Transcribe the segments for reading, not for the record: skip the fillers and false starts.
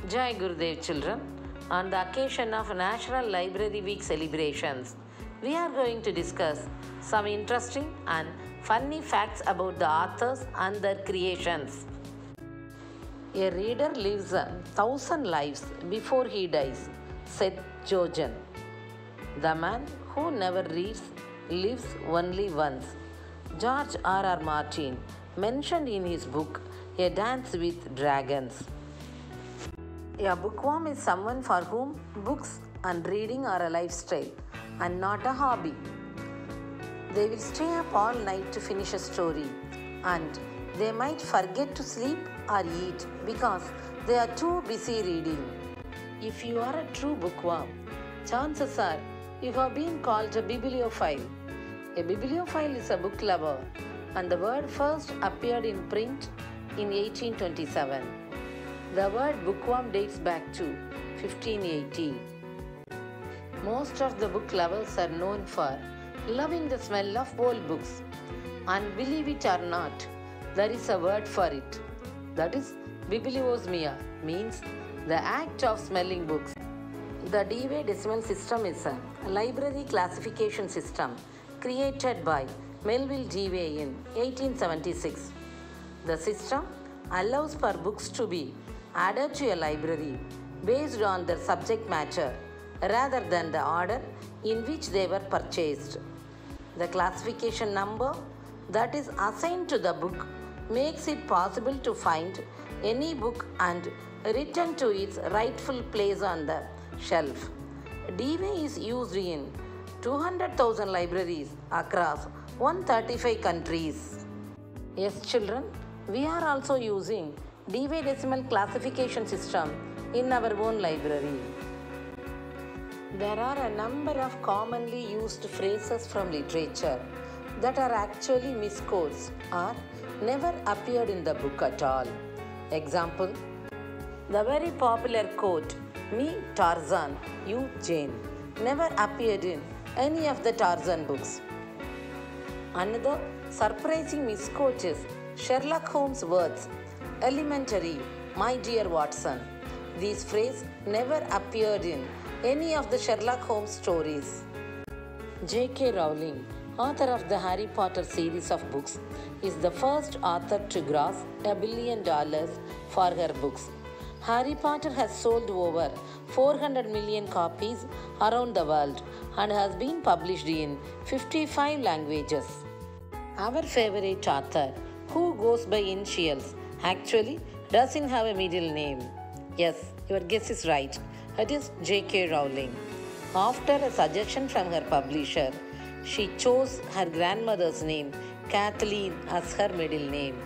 Jai Gurudev children, on the occasion of National Library Week celebrations, we are going to discuss some interesting and funny facts about the authors and their creations. A reader lives 1,000 lives before he dies, said Jojen. The man who never reads lives only once. George R. Martin mentioned in his book A Dance with Dragons. A bookworm is someone for whom books and reading are a lifestyle and not a hobby. They will stay up all night to finish a story, and they might forget to sleep or eat because they are too busy reading. If you are a true bookworm, chances are you have been called a bibliophile. A bibliophile is a book lover, and the word first appeared in print in 1827. The word bookworm dates back to 1580. Most of the book lovers are known for loving the smell of old books. And believe it or not, there is a word for it. That is bibliosmia, means the act of smelling books. The Dewey Decimal System is a library classification system created by Melville Dewey in 1876. The system allows for books to be added to a library based on their subject matter rather than the order in which they were purchased. The classification number that is assigned to the book makes it possible to find any book and return to its rightful place on the shelf. Dewey is used in 200,000 libraries across 135 countries. Yes, children, we are also using Dewey Decimal Classification System in our own library. There are a number of commonly used phrases from literature that are actually misquotes or never appeared in the book at all. Example, the very popular quote, "Me Tarzan, you Jane," never appeared in any of the Tarzan books. Another surprising misquote is Sherlock Holmes' words, "Elementary, my dear Watson." This phrase never appeared in any of the Sherlock Holmes stories. J.K. Rowling, author of the Harry Potter series of books, is the first author to gross $1 billion for her books. Harry Potter has sold over 400 million copies around the world and has been published in 55 languages. Our favorite author, who goes by initials, actually doesn't have a middle name. Yes, your guess is right. It is J.K. Rowling. After a suggestion from her publisher, she chose her grandmother's name, Kathleen, as her middle name.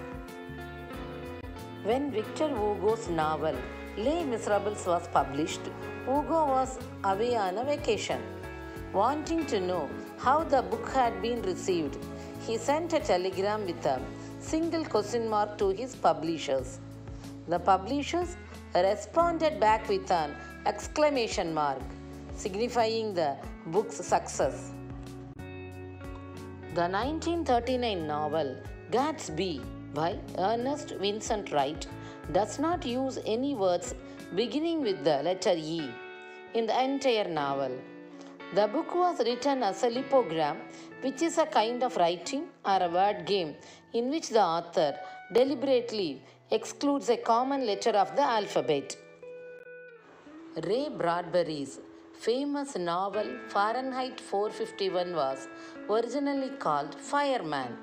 When Victor Hugo's novel Les Miserables was published, Hugo was away on a vacation. Wanting to know how the book had been received, he sent a telegram with a single question mark to his publishers. The publishers responded back with an exclamation mark, signifying the book's success. The 1939 novel Gatsby by Ernest Vincent Wright does not use any words beginning with the letter E in the entire novel. The book was written as a lipogram, which is a kind of writing or a word game in which the author deliberately excludes a common letter of the alphabet. Ray Bradbury's famous novel Fahrenheit 451 was originally called Fireman.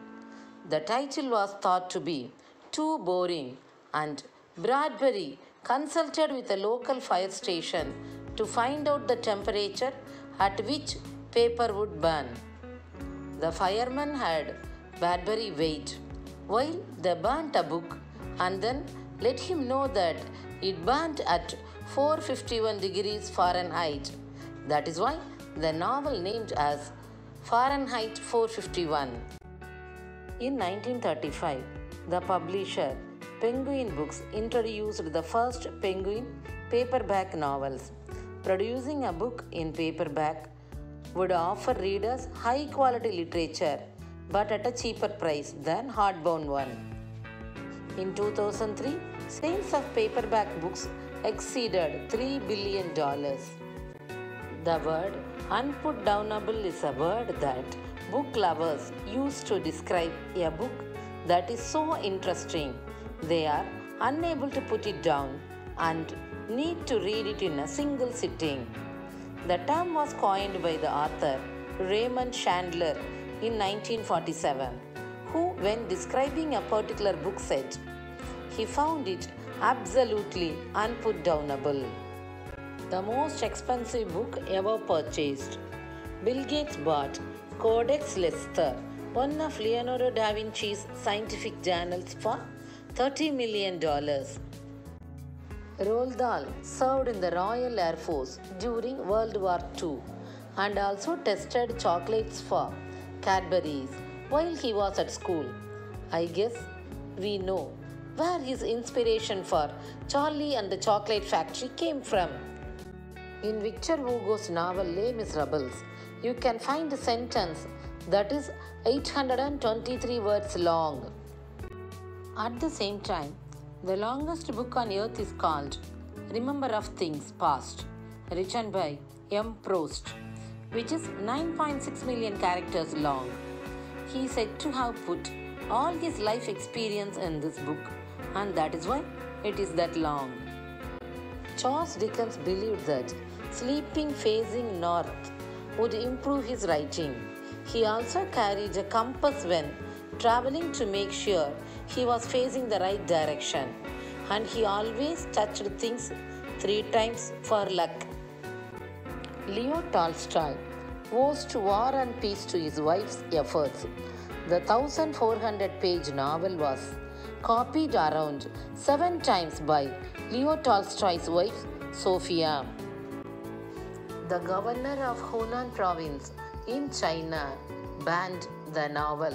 The title was thought to be too boring, and Bradbury consulted with a local fire station to find out the temperature at which paper would burn. The fireman had Bradbury wait while they burnt a book and then let him know that it burnt at 451 degrees Fahrenheit. That is why the novel named as Fahrenheit 451. In 1935, the publisher Penguin Books introduced the first Penguin paperback novels. Producing a book in paperback would offer readers high quality literature but at a cheaper price than hardbound one. In 2003, sales of paperback books exceeded $3 billion. The word unputdownable is a word that book lovers use to describe a book that is so interesting they are unable to put it down and need to read it in a single sitting. The term was coined by the author Raymond Chandler in 1947, who, when describing a particular book, said he found it absolutely unputdownable. The most expensive book ever purchased. Bill Gates bought Codex Leicester, one of Leonardo da Vinci's scientific journals, for $30 million. Roald Dahl served in the Royal Air Force during World War II and also tested chocolates for Cadbury's while he was at school. I guess we know where his inspiration for Charlie and the Chocolate Factory came from. In Victor Hugo's novel Les Miserables, you can find a sentence that is 823 words long. At the same time, the longest book on earth is called Remember of Things Past, written by M. Proust, which is 9.6 million characters long. He is said to have put all his life experience in this book, and that is why it is that long. Charles Dickens believed that sleeping facing north would improve his writing. He also carried a compass when traveling to make sure he was facing the right direction, and he always touched things 3 times for luck. Leo Tolstoy owes War and Peace to his wife's efforts. The 1,400-page novel was copied around 7 times by Leo Tolstoy's wife, Sophia. The governor of Hunan province in China banned the novel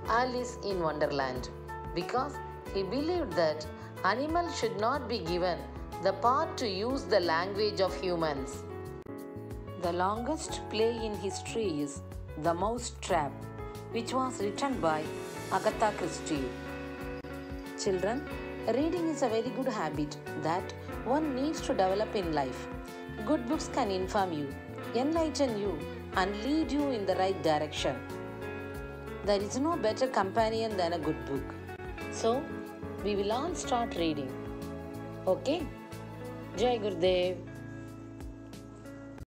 Alice in Wonderland because he believed that animals should not be given the power to use the language of humans. The longest play in history is The Mouse Trap, which was written by Agatha Christie. Children, reading is a very good habit that one needs to develop in life. Good books can inform you, enlighten you, and lead you in the right direction. There is no better companion than a good book. So, we will all start reading. Okay? Jai Gurudev.